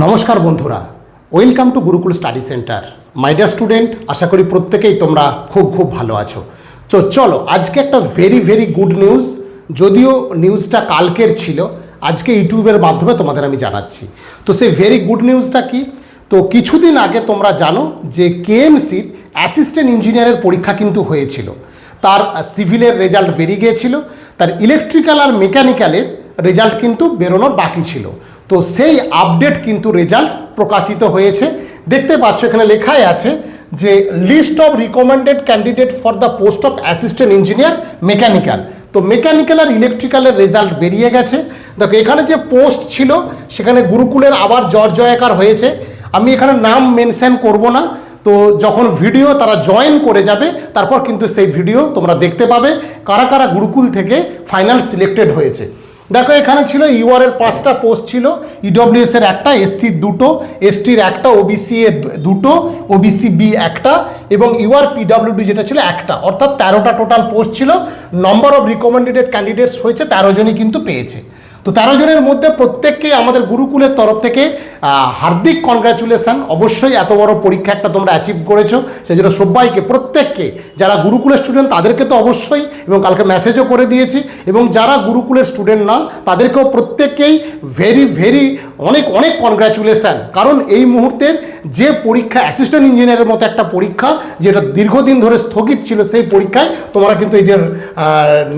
নমস্কার বন্ধুরা, welcome to Gurukul study centre. My dear student, আশা করি প্রত্যেকেই তোমরা খুব ভালো আছো। তো চলো আজকে একটা ভেরি গুড নিউজ, যদিও নিউজটা কালকের ছিল, আজকে ইউটিউবের মাধ্যমে তোমাদের আমি জানাচ্ছি। তো সেই ভেরি গুড নিউজটা কি? তো কিছুদিন আগে তোমরা জানো যে কেএমসির অ্যাসিস্ট্যান্ট ইঞ্জিনিয়ারের পরীক্ষা কিন্তু হয়েছিল। তার সিভিলের রেজাল্ট বেরিয়ে গিয়েছিল, তার ইলেকট্রিক্যাল আর মেকানিক্যালের রেজাল্ট কিন্তু বেরোনোর বাকি ছিল। তো সেই আপডেট কিন্তু রেজাল্ট প্রকাশিত হয়েছে। দেখতে পাচ্ছ এখানে লেখাই আছে যে list of recommended candidate for the post of assistant engineer mechanical. তো মেকানিক্যাল আর ইলেকট্রিক্যালের রেজাল্ট বেরিয়ে গেছে। দেখো এখানে যে পোস্ট ছিল সেখানে গুরুকুলের আবার জয়কার হয়েছে। আমি এখানে নাম মেনশন করব না, তো যখন ভিডিও তারা জয়েন করে যাবে তারপর কিন্তু সেই ভিডিও তোমরা দেখতে পাবে কারা কারা গুরুকুল থেকে ফাইনাল সিলেক্টেড হয়েছে। দেখো এখানে ছিল ইউআর এর 5টা পোস্ট ছিল, ইডব্লিউএস এর একটা, এসসির 2টো, এসটির একটা, ওবিসি এর 2টো, ওবিসি বি একটা এবং ইউআর পিডব্লিউডি যেটা ছিল একটা, অর্থাৎ 13টা টোটাল পোস্ট ছিল। নম্বর অফ রিকমেন্ডেড ক্যান্ডিডেটস হয়েছে 13 জনই কিন্তু পেয়েছে। তো 13 জনের মধ্যে প্রত্যেককে আমাদের গুরুকুলের তরফ থেকে হার্দিক কনগ্রাচুলেশন। অবশ্যই এত বড় পরীক্ষা একটা তোমরা অ্যাচিভ করেছো, সেই জন্য সবাইকে, প্রত্যেককে, যারা গুরুকুলের স্টুডেন্ট তাদেরকে তো অবশ্যই, এবং কালকে মেসেজও করে দিয়েছি, এবং যারা গুরুকুলের স্টুডেন্ট না তাদেরকেও প্রত্যেককেই ভেরি অনেক কনগ্রাচুলেশন। কারণ এই মুহূর্তের যে পরীক্ষা, অ্যাসিস্ট্যান্ট ইঞ্জিনিয়ারের মতো একটা পরীক্ষা যেটা দীর্ঘদিন ধরে স্থগিত ছিল, সেই পরীক্ষায় তোমরা কিন্তু এই যে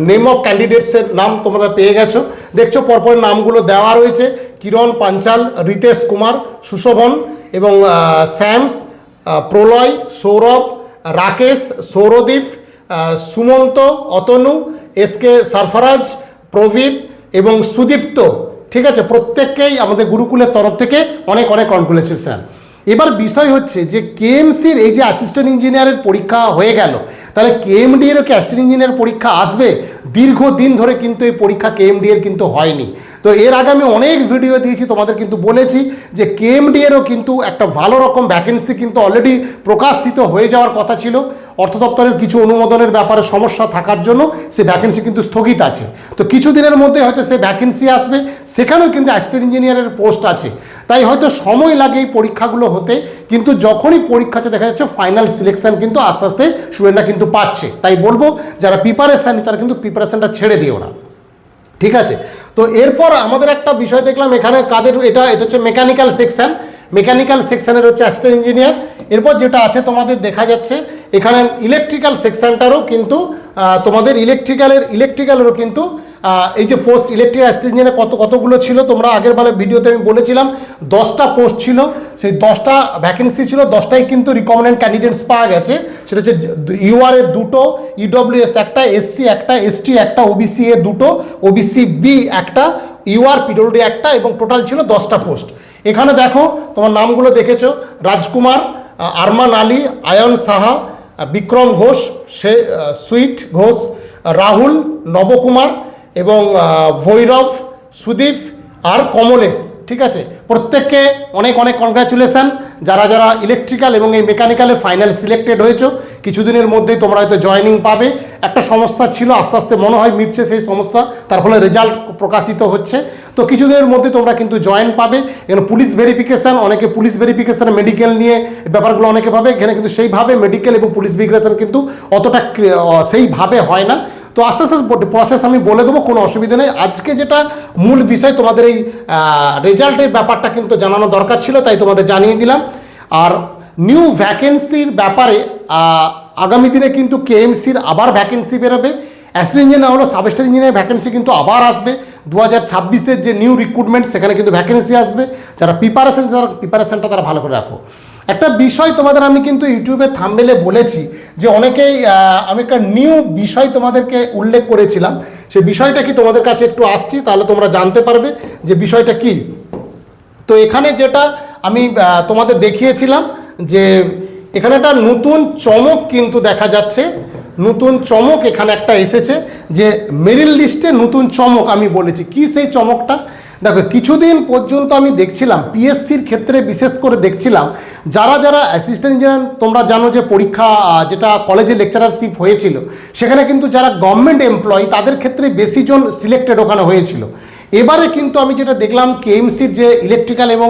নেম অফ ক্যান্ডিডেটসের নাম তোমরা পেয়ে গেছো। দেখছো পরপর নামগুলো দেওয়া রয়েছে: কিরণ পাঞ্চাল, রিতেশ কুমার, সুশোভন এবং শ্যামস, প্রলয়, সৌরভ, রাকেশ, সৌরদীপ, সুমন্ত, অতনু, এসকে সরফরাজ, প্রবীর এবং সুদীপ্ত। ঠিক আছে, প্রত্যেককেই আমাদের গুরুকুলের তরফ থেকে অনেক কনগ্রাচুলেশন। এবার বিষয় হচ্ছে যে কেএমসির এই যে অ্যাসিস্ট্যান্ট ইঞ্জিনিয়ারের পরীক্ষা হয়ে গেল, তাহলে কেএমডি এরও কি অ্যাসিস্ট্যান্ট ইঞ্জিনিয়ার পরীক্ষা আসবে? দীর্ঘদিন ধরে কিন্তু এই পরীক্ষা কেএমডি এর কিন্তু হয়নি। তো এর আগে আমি অনেক ভিডিও দিয়েছি, তোমাদের কিন্তু বলেছি যে কেএমডি এরও কিন্তু একটা ভালো রকম ভ্যাকেন্সি কিন্তু অলরেডি প্রকাশিত হয়ে যাওয়ার কথা ছিল। অর্থ দপ্তরের কিছু অনুমোদনের ব্যাপারে সমস্যা থাকার জন্য সে ভ্যাকেন্সি কিন্তু স্থগিত আছে। তো কিছুদিনের মধ্যে হয়তো সে ভ্যাকেন্সি আসবে, সেখানেও কিন্তু অ্যাসিস্ট্যান্ট ইঞ্জিনিয়ারের পোস্ট আছে। তাই হয়তো সময় লাগে এই পরীক্ষাগুলো হতে, কিন্তু যখনই পরীক্ষাতে দেখা যাচ্ছে ফাইনাল সিলেকশন কিন্তু আস্তে আস্তে স্টুডেন্টরা কিন্তু পাচ্ছে। তাই বলবো যারা প্রিপারেশান তারা কিন্তু প্রিপারেশানটা ছেড়ে দিও না, ঠিক আছে? তো এরপর আমাদের একটা বিষয় দেখলাম এখানে কাদের, এটা হচ্ছে মেকানিক্যাল সেকশন। মেকানিক্যাল সেকশনের হচ্ছে অ্যাসিস্ট্যান্ট ইঞ্জিনিয়ার। এরপর যেটা আছে তোমাদের দেখা যাচ্ছে এখানে ইলেকট্রিক্যাল সেকশনটারও কিন্তু তোমাদের ইলেকট্রিক্যালেরও কিন্তু এই যে পোস্ট ইলেকট্রিক্যাল অ্যাসিস্ট্যান্ট ইঞ্জিনিয়ার কতগুলো ছিল, তোমরা আগের বারে ভিডিওতে আমি বলেছিলাম 10টা পোস্ট ছিল। সেই 10টা ভ্যাকেন্সি ছিল, 10টাই কিন্তু রিকমেন্ডেড ক্যান্ডিডেটস পাওয়া গেছে। সেটা হচ্ছে ইউআর এর 2টো, ইডব্লিউএস একটা, এসসি একটা, এসটি একটা, ওবিসি এ 2টো, ওবিসি বি একটা, ইউআর পিডব্লিউডি একটা, এবং টোটাল ছিল 10টা পোস্ট। এখানে দেখো তোমার নামগুলো দেখেছো: রাজকুমার, আরমান আলী, আয়ন সাহা, বিক্রম ঘোষ, সুইট ঘোষ, রাহুল, নবকুমার এবং ভৈরব, সুদীপ আর কমলেশ। ঠিক আছে, প্রত্যেককে অনেক কনগ্রাচুলেশন। যারা ইলেকট্রিক্যাল এবং এই মেকানিক্যালে ফাইনাল সিলেক্টেড হয়েছো, কিছুদিনের মধ্যেই তোমরা হয়তো জয়েনিং পাবে। একটা সমস্যা ছিল, আস্তে আস্তে মনে হয় মিটছে সেই সমস্যা, তার ফলে রেজাল্ট প্রকাশিত হচ্ছে। তো কিছুদিনের মধ্যে তোমরা কিন্তু জয়েন পাবে। এখানে পুলিশ ভেরিফিকেশান, অনেকে পুলিশ ভেরিফিকেশান মেডিকেল নিয়ে ব্যাপারগুলো অনেকে ভাবে, এখানে কিন্তু সেইভাবে মেডিকেল এবং পুলিশ ভেরিফিকেশান কিন্তু অতটা সেইভাবে হয় না। তো আস্তে আস্তে প্রসেস আমি বলে দেবো, কোনো অসুবিধা নেই। আজকে যেটা মূল বিষয়, তোমাদের এই রেজাল্টের ব্যাপারটা কিন্তু জানানো দরকার ছিল, তাই তোমাদের জানিয়ে দিলাম। আর নিউ ভ্যাকেন্সির ব্যাপারে আগামী দিনে কিন্তু কেএমসির আবার ভ্যাকেন্সি বেরোবে। অ্যাসিস্ট্যান্ট ইঞ্জিনিয়ার হলো, সাব অ্যাসিস্ট্যান্ট ইঞ্জিনিয়ার ভ্যাকেন্সি কিন্তু আবার আসবে। 2026-এর যে নিউ রিক্রুটমেন্ট, সেখানে কিন্তু ভ্যাকেন্সি আসবে। যারা প্রিপারেশনটা তারা ভালো করে রাখো। একটা বিষয় তোমাদের আমি কিন্তু ইউটিউবে থাম্বনেলে বলেছি যে অনেকেই, আমি একটা নিউ বিষয় তোমাদেরকে উল্লেখ করেছিলাম। সেই বিষয়টা কি তোমাদের কাছে একটু আসছি, তাহলে তোমরা জানতে পারবে যে বিষয়টা কি। তো এখানে যেটা আমি তোমাদের দেখিয়েছিলাম যে এখানে একটা নতুন চমক কিন্তু দেখা যাচ্ছে। নতুন চমক এখানে একটা এসেছে, যে মেরিট লিস্টে নতুন চমক। আমি বলেছি কি সেই চমকটা। দেখো কিছুদিন পর্যন্ত আমি দেখছিলাম পিএসসির ক্ষেত্রে, বিশেষ করে দেখছিলাম যারা অ্যাসিস্ট্যান্ট ইঞ্জিনিয়ার, তোমরা জানো যে পরীক্ষা যেটা কলেজে লেকচারারশিপ হয়েছিল, সেখানে কিন্তু যারা গভর্নমেন্ট এমপ্লয়ি তাদের ক্ষেত্রে বেশি জন সিলেক্টেড ওখানে হয়েছিল। এবারে কিন্তু আমি যেটা দেখলাম কেএমসির যে ইলেকট্রিক্যাল এবং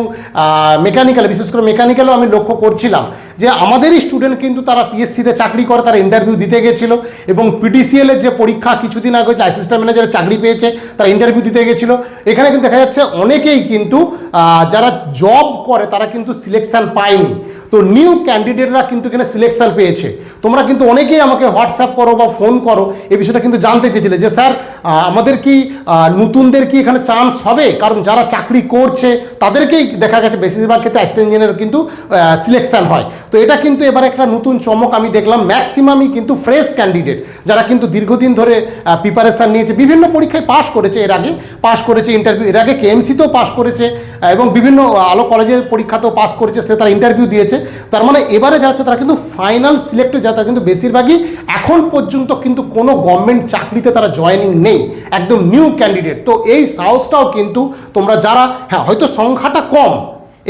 মেকানিক্যাল, বিশেষ করে মেকানিক্যালও আমি লক্ষ্য করছিলাম যে আমাদেরই স্টুডেন্ট কিন্তু তারা পিএসসিতে চাকরি করে, তারা ইন্টারভিউ দিতে গেছিলো এবং পিটিসিএল এর যে পরীক্ষা কিছুদিন আগে হচ্ছে অ্যাসিস্ট্যান্ট ম্যানেজারের চাকরি পেয়েছে, তারা ইন্টারভিউ দিতে গেছিলো। এখানে কিন্তু দেখা যাচ্ছে অনেকেই কিন্তু যারা জব করে তারা কিন্তু সিলেকশান পায়নি, তো নিউ ক্যান্ডিডেটরা কিন্তু এখানে সিলেকশান পেয়েছে। তোমরা কিন্তু অনেকেই আমাকে হোয়াটসঅ্যাপ করো বা ফোন করো এই বিষয়টা কিন্তু জানতে চেয়েছিলে যে স্যার আমাদের কি নতুনদের কি এখানে চান্স হবে, কারণ যারা চাকরি করছে তাদেরকেই দেখা গেছে বেশিরভাগ ক্ষেত্রে অ্যাসিস্ট্যান্ট ইঞ্জিনিয়ার কিন্তু সিলেকশান হয়। তো এটা কিন্তু এবার একটা নতুন চমক আমি দেখলাম, ম্যাক্সিমামই কিন্তু ফ্রেশ ক্যান্ডিডেট যারা কিন্তু দীর্ঘদিন ধরে প্রিপারেশান নিয়েছে, বিভিন্ন পরীক্ষায় পাশ করেছে, এর আগে পাশ করেছে ইন্টারভিউ, এর আগে কেএমসিতেও পাশ করেছে এবং বিভিন্ন আলো কলেজের পরীক্ষাতেও পাস করেছে, সে তারা ইন্টারভিউ দিয়েছে। তার মানে এবারে যারা তারা কিন্তু ফাইনাল সিলেক্টেড, যারা কিন্তু বেশিরভাগই এখন পর্যন্ত কিন্তু কোনো গভর্নমেন্ট চাকরিতে তারা জয়েনিং নেই, একদম নিউ ক্যান্ডিডেট। তো এই সাহসটাও কিন্তু তোমরা যারা, হ্যাঁ হয়তো সংখ্যাটা কম,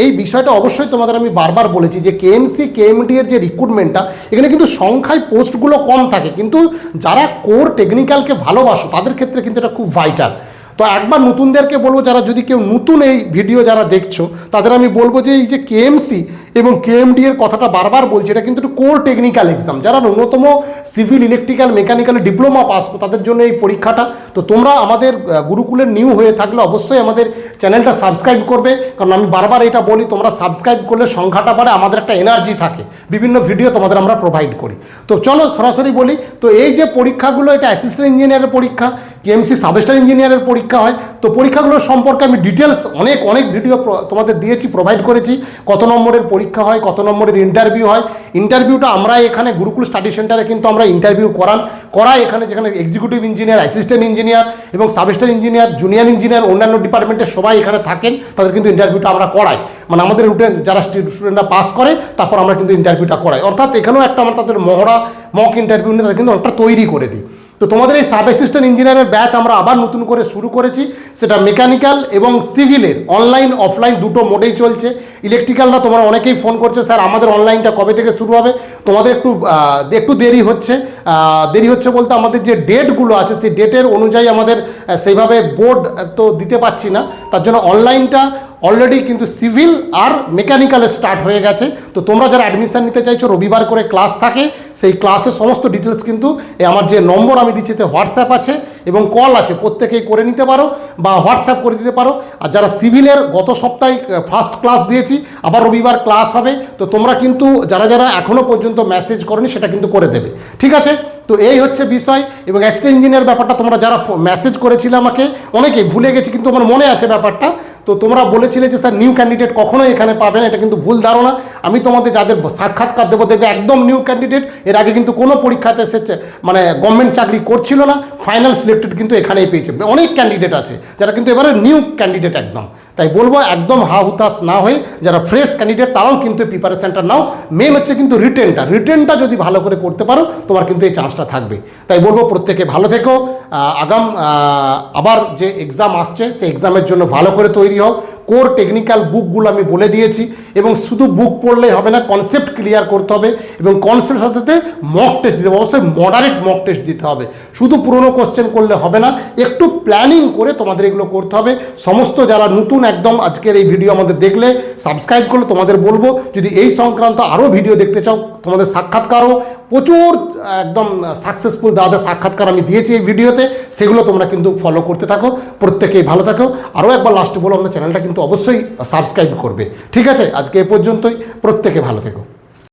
এই বিষয়টা অবশ্যই তোমাদের আমি বারবার বলেছি যে কেএমসি কেএমডি এর যে রিক্রুটমেন্টটা এখানে কিন্তু সংখ্যায় পোস্টগুলো কম থাকে, কিন্তু যারা কোর টেকনিক্যালকে ভালোবাসো তাদের ক্ষেত্রে কিন্তু এটা খুব ভাইটাল। তো একবার নতুনদেরকে বলবো, যারা যদি কেউ নতুন এই ভিডিও যারা দেখছো তাদের আমি বলবো যে এই যে কেএমসি এবং কেএমডি এর কথাটা বারবার বলছি, এটা কিন্তু একটু কোর টেকনিক্যাল এক্সাম, যারা ন্যূনতম civil electrical mechanical diploma pass তাদের জন্য এই পরীক্ষাটা। তো তোমরা আমাদের গুরুকুলের নিউ হয়ে থাকলে অবশ্যই আমাদের চ্যানেলটা সাবস্ক্রাইব করবে, কারণ আমি বারবার এটা বলি তোমরা সাবস্ক্রাইব করলে সংখ্যাটা বাড়ে, আমাদের একটা এনার্জি থাকে, বিভিন্ন ভিডিও তোমাদের আমরা প্রোভাইড করি। তো চলো সরাসরি বলি, তো এই যে পরীক্ষাগুলো এটা অ্যাসিস্ট্যান্ট ইঞ্জিনিয়ারের পরীক্ষা, কেএমসি সাবস্টেশন ইঞ্জিনিয়ারের পরীক্ষা হয়। তো পরীক্ষাগুলোর সম্পর্কে আমি ডিটেলস অনেক ভিডিও তোমাদের দিয়েছি, প্রোভাইড করেছি, কত নম্বরের পরীক্ষা হয়, কত নম্বরের ইন্টারভিউ হয়। ইন্টারভিউটা আমরা এখানে গুরুকুল স্টাডি সেন্টারে কিন্তু আমরা ইন্টারভিউ করাই এখানে, যেখানে এক্সিকিউটিভ ইঞ্জিনিয়ার, অ্যাসিস্ট্যান্ট ইঞ্জিনিয়ার এবং সাবস্টেশন ইঞ্জিনিয়ার, জুনিয়র ইঞ্জিনিয়ার, অন্যান্য ডিপার্টমেন্টের সবাই এখানে থাকেন, তাদের কিন্তু ইন্টারভিউটা আমরা করাই, মানে আমাদের রুটে যারা স্টুডেন্টরা পাস করে তারপর আমরা কিন্তু ইন্টারভিউটা করাই, অর্থাৎ এখানেও একটা আমরা তাদের মক ইন্টারভিউ নিয়ে তাদের কিন্তু অনেকটা তৈরি করে দিই। তো তোমাদের এই সাব অ্যাসিস্ট্যান্ট ইঞ্জিনিয়ারের ব্যাচ আমরা আবার নতুন করে শুরু করেছি, সেটা মেকানিক্যাল এবং সিভিলের অনলাইন অফলাইন দুটো মোডেই চলছে। ইলেকট্রিক্যালরা তোমরা অনেকেই ফোন করছে স্যার আমাদের অনলাইনটা কবে থেকে শুরু হবে, তোমাদের একটু দেরি হচ্ছে বলতে আমাদের যে ডেটগুলো আছে সেই ডেটের অনুযায়ী আমাদের সেইভাবে বোর্ড তো দিতে পারছি না, তার জন্য অনলাইনটা অলরেডি কিন্তু সিভিল আর মেকানিক্যালে স্টার্ট হয়ে গেছে। তো তোমরা যারা অ্যাডমিশান নিতে চাইছো, রবিবার করে ক্লাস থাকে, সেই ক্লাসের সমস্ত ডিটেলস কিন্তু আমার যে নম্বর আমি দিচ্ছি এতে হোয়াটসঅ্যাপ আছে এবং কল আছে, প্রত্যেকেই করে নিতে পারো বা হোয়াটসঅ্যাপ করে দিতে পারো। আর যারা সিভিলের গত সপ্তাহে ফার্স্ট ক্লাস দিয়েছি, আবার রবিবার ক্লাস হবে, তো তোমরা কিন্তু যারা এখনও পর্যন্ত মেসেজ করনি সেটা কিন্তু করে দেবে, ঠিক আছে। তো এই হচ্ছে বিষয়। এবং অ্যাসিস্ট্যান্ট ইঞ্জিনিয়ার ব্যাপারটা তোমরা যারা মেসেজ করেছিলে আমাকে, অনেকেই ভুলে গেছি কিন্তু আমার মনে আছে ব্যাপারটা, তো তোমরা বলেছিলে যে স্যার নিউ ক্যান্ডিডেট কখনোই এখানে পাবেন, এটা কিন্তু ভুল ধারণা। আমি তোমাদের যাদের সাক্ষাৎকার দেবো দেখবে একদম নিউ ক্যান্ডিডেট, এর আগে কিন্তু কোনো পরীক্ষাতে এসেছে মানে গভর্নমেন্ট চাকরি করছিল না, ফাইনাল সিলেক্টেড কিন্তু এখানেই পেয়েছে। অনেক ক্যান্ডিডেট আছে যারা কিন্তু এবারে নিউ ক্যান্ডিডেট একদম, তাই বলবো একদম হা হুতাশ না হয়ে যারা ফ্রেশ ক্যান্ডিডেট তারাও কিন্তু প্রিপারেশনটা নাও। মেন হচ্ছে কিন্তু রিটেনটা যদি ভালো করে করতে পারো তোমার কিন্তু এই চান্সটা থাকবে। তাই বলবো প্রত্যেকে ভালো থেকো, আবার যে এক্সাম আসছে সেই এক্সামের জন্য ভালো করে তৈরি হও। কোর টেকনিক্যাল বুকগুলো আমি বলে দিয়েছি, এবং শুধু বুক পড়লেই হবে না, কনসেপ্ট ক্লিয়ার করতে হবে এবং কনসেপ্টের সাথে মক টেস্ট দিতে হবে, অবশ্যই মডারেট মক টেস্ট দিতে হবে। শুধু পুরনো কোশ্চেন করলে হবে না, একটু প্ল্যানিং করে তোমাদের এগুলো করতে হবে। সমস্ত যারা নতুন একদম আজকের এই ভিডিও আমাদের দেখলে সাবস্ক্রাইব করলে, তোমাদের বলবো যদি এই সংক্রান্ত আরও ভিডিও দেখতে চাও, তোমাদের সাক্ষাৎকারও প্রচুর একদম সাকসেসফুল দাদা সাক্ষাৎকার আমি দিয়েছি এই ভিডিওতে, সেগুলো তোমরা কিন্তু ফলো করতে থাকো। প্রত্যেকেই ভালো থাকো। আরও একবার লাস্টে বলো আমাদের চ্যানেলটা কিন্তু অবশ্যই সাবস্ক্রাইব করবে, ঠিক আছে। আজকে এ পর্যন্তই, প্রত্যেকে ভালো থেকো।